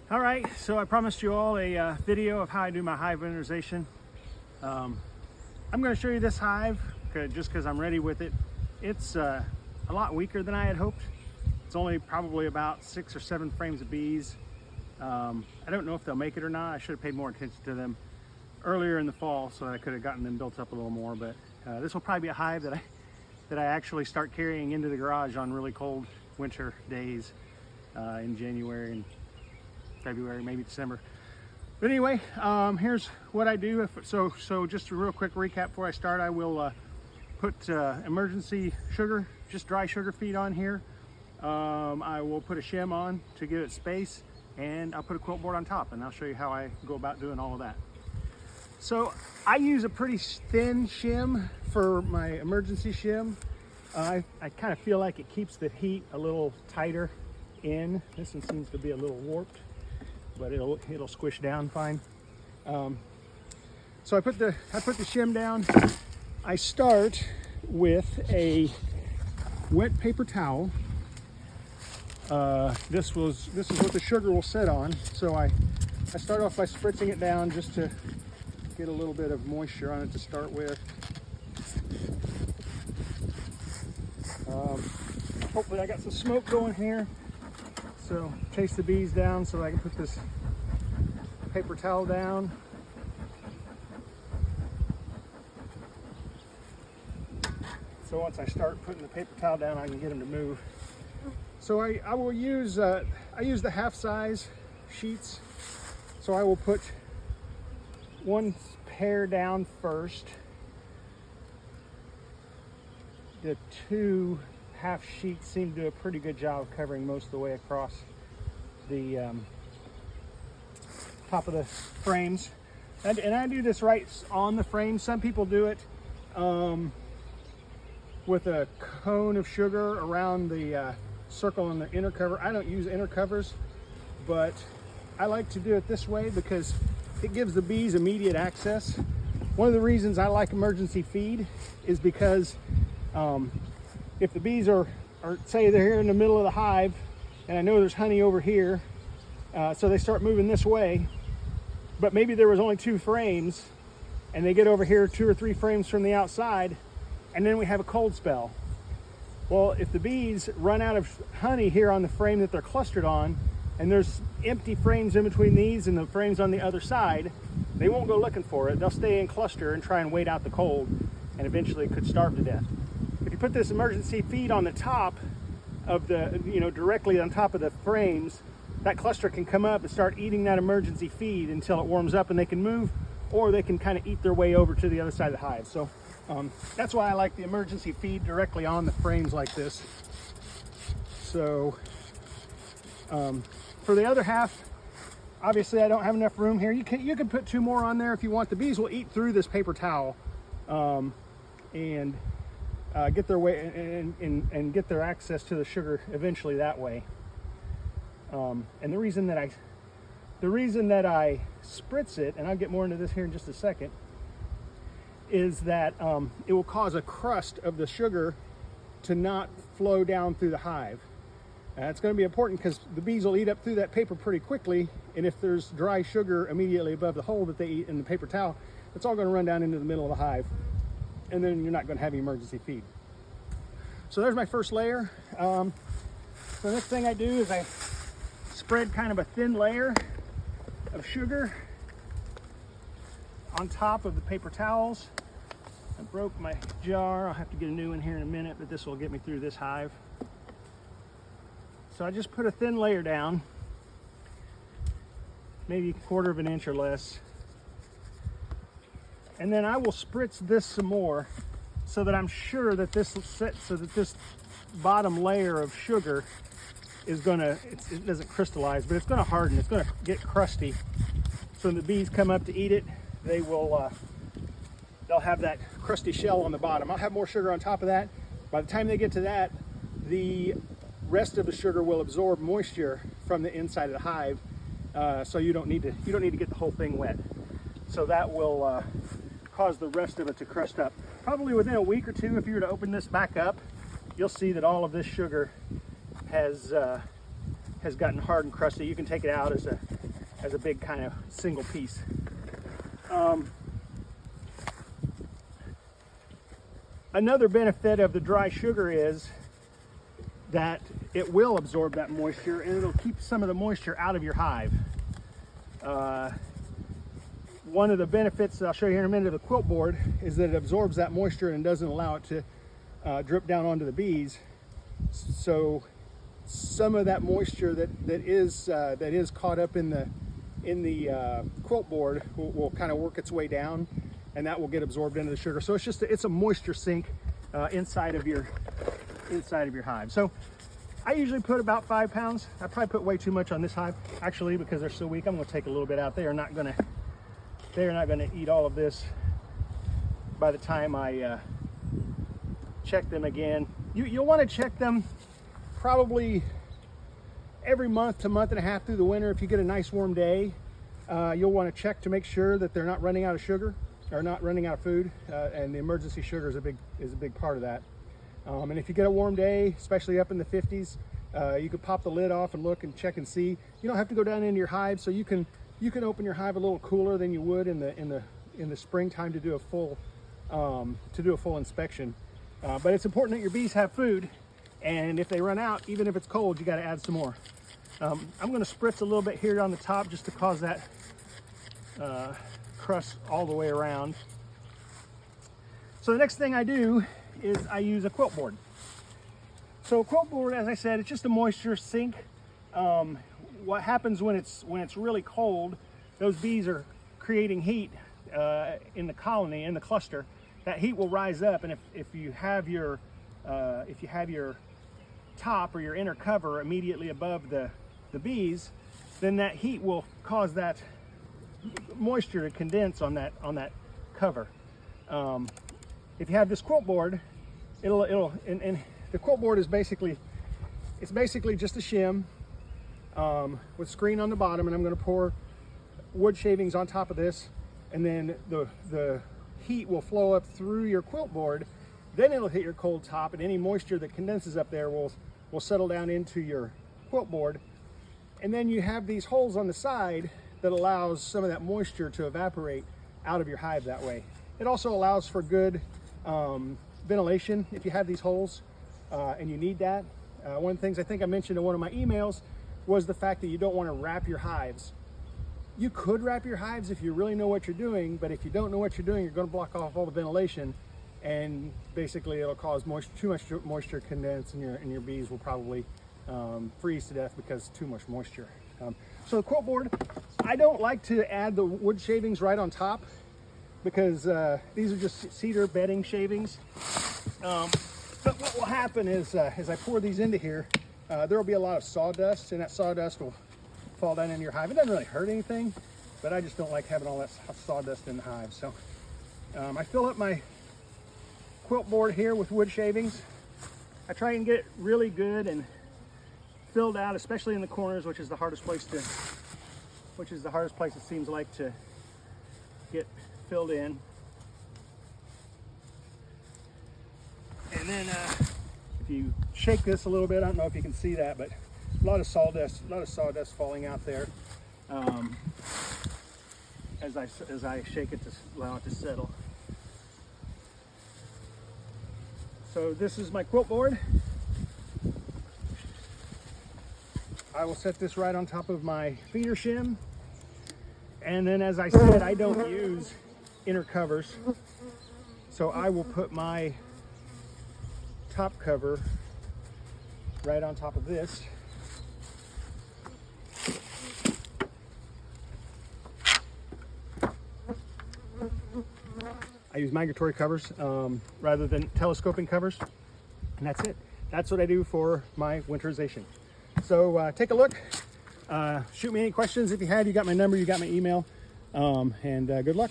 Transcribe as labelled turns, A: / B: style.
A: All right, so I promised you all a video of how I do my hive winterization. I'm going to show you this hive just because I'm ready with it. It's a lot weaker than I had hoped. It's only probably about 6 or 7 frames of bees. I don't know if they'll make it or not. I should have paid more attention to them earlier in the fall so I could have gotten them built up a little more. But this will probably be a hive that I actually start carrying into the garage on really cold winter days in January and February, maybe December. But anyway, here's what I do. So just a real quick recap before I start, I will put emergency sugar, just dry sugar feed on here. I will put a shim on to give it space, and I'll put a quilt board on top, and I'll show you how I go about doing all of that. So I use a pretty thin shim for my emergency shim. I kind of feel like it keeps the heat a little tighter in. This one seems to be a little warped, but it'll squish down fine. So I put the shim down. I start with a wet paper towel. This is what the sugar will sit on. So I start off by spritzing it down just to get a little bit of moisture on it to start with. Hopefully I got some smoke going here. So chase the bees down so I can put this paper towel down. So once I start putting the paper towel down, I can get them to move. So I will use I use the half size sheets. So I will put one pair down first. The 2 half sheets seem to do a pretty good job of covering most of the way across the top of the frames. And I do this right on the frame. Some people do it with a cone of sugar around the circle in the inner cover. I don't use inner covers, but I like to do it this way because it gives the bees immediate access. One of the reasons I like emergency feed is because if the bees are say they're here in the middle of the hive and I know there's honey over here, so they start moving this way, but maybe there was only 2 frames and they get over here 2 or 3 frames from the outside, and then we have a cold spell. Well, if the bees run out of honey here on the frame that they're clustered on, and there's empty frames in between these and the frames on the other side, they won't go looking for it. They'll stay in cluster and try and wait out the cold, and eventually could starve to death. If you put this emergency feed on the top of the, directly on top of the frames, that cluster can come up and start eating that emergency feed until it warms up and they can move, or they can kind of eat their way over to the other side of the hive. So that's why I like the emergency feed directly on the frames like this. So for the other half, obviously I don't have enough room here. You can put 2 more on there if you want. The bees will eat through this paper towel and get their way and get their access to the sugar eventually that way. And the reason that I spritz it, and I'll get more into this here in just a second, is that it will cause a crust of the sugar to not flow down through the hive. It's going to be important because the bees will eat up through that paper pretty quickly, and if there's dry sugar immediately above the hole that they eat in the paper towel, it's all going to run down into the middle of the hive, and then you're not going to have emergency feed. So there's my first layer. So the next thing I do is I spread kind of a thin layer of sugar on top of the paper towels. I broke my jar. I'll have to get a new one here in a minute, but this will get me through this hive. So I just put a thin layer down, maybe 1/4 of an inch or less. And then I will spritz this some more so that I'm sure that this bottom layer of sugar is it doesn't crystallize, but it's gonna harden. It's gonna get crusty. So when the bees come up to eat it, they'll have that crusty shell on the bottom. I'll have more sugar on top of that. By the time they get to that, the rest of the sugar will absorb moisture from the inside of the hive, so you don't need to get the whole thing wet. So that will cause the rest of it to crust up. Probably within a week or 2, if you were to open this back up, you'll see that all of this sugar has gotten hard and crusty. You can take it out as as a big kind of single piece. Another benefit of the dry sugar is that it will absorb that moisture, and it'll keep some of the moisture out of your hive. One of the benefits that I'll show you here in a minute of the quilt board is that it absorbs that moisture and doesn't allow it to drip down onto the bees. So some of that moisture that is caught up in the quilt board will kind of work its way down, and that will get absorbed into the sugar. So it's a moisture sink inside of your hive. So I usually put about 5 pounds. I probably put way too much on this hive, actually, because they're so weak. I'm going to take a little bit out. They are not going to eat all of this by the time I check them again. You'll want to check them probably every month to month and a half through the winter. If you get a nice warm day, you'll want to check to make sure that they're not running out of sugar or not running out of food, and the emergency sugar is a big part of that. And if you get a warm day, especially up in the 50s, you could pop the lid off and look and check and see. You don't have to go down into your hive, so you can open your hive a little cooler than you would in the springtime to do a full inspection. But it's important that your bees have food, and if they run out, even if it's cold, you got to add some more. I'm going to spritz a little bit here on the top just to cause that crust all the way around. So the next thing I do is I use a quilt board. So a quilt board, as I said, it's just a moisture sink. What happens when it's really cold, those bees are creating heat in the colony, in the cluster. That heat will rise up, and if you have your top or your inner cover immediately above the bees, then that heat will cause that moisture to condense on that cover. If you have this quilt board, and the quilt board is basically just a shim with screen on the bottom, and I'm going to pour wood shavings on top of this, and then the heat will flow up through your quilt board. Then it'll hit your cold top, and any moisture that condenses up there will settle down into your quilt board. And then you have these holes on the side that allows some of that moisture to evaporate out of your hive that way. It also allows for good ventilation if you have these holes, and you need that. One of the things I think I mentioned in one of my emails was the fact that you don't want to wrap your hives. You could wrap your hives if you really know what you're doing, but if you don't know what you're doing, you're going to block off all the ventilation, and basically it'll cause too much moisture condense, and your bees will probably freeze to death because too much moisture. So the quilt board, I don't like to add the wood shavings right on top because these are just cedar bedding shavings. But what will happen is as I pour these into here, there will be a lot of sawdust, and that sawdust will fall down into your hive. It doesn't really hurt anything, but I just don't like having all that sawdust in the hive. So I fill up my quilt board here with wood shavings. I try and get it really good and filled out, especially in the corners, which is the hardest place it seems like to get filled in. And then if you shake this a little bit, I don't know if you can see that, but a lot of sawdust falling out there as I shake it to allow it to settle. So this is my quilt board. I will set this right on top of my feeder shim, and then, as I said, I don't use inner covers, so I will put my top cover right on top of this. I use migratory covers rather than telescoping covers, and that's it. That's what I do for my winterization. So take a look, shoot me any questions if you have. You got my number, you got my email, and good luck.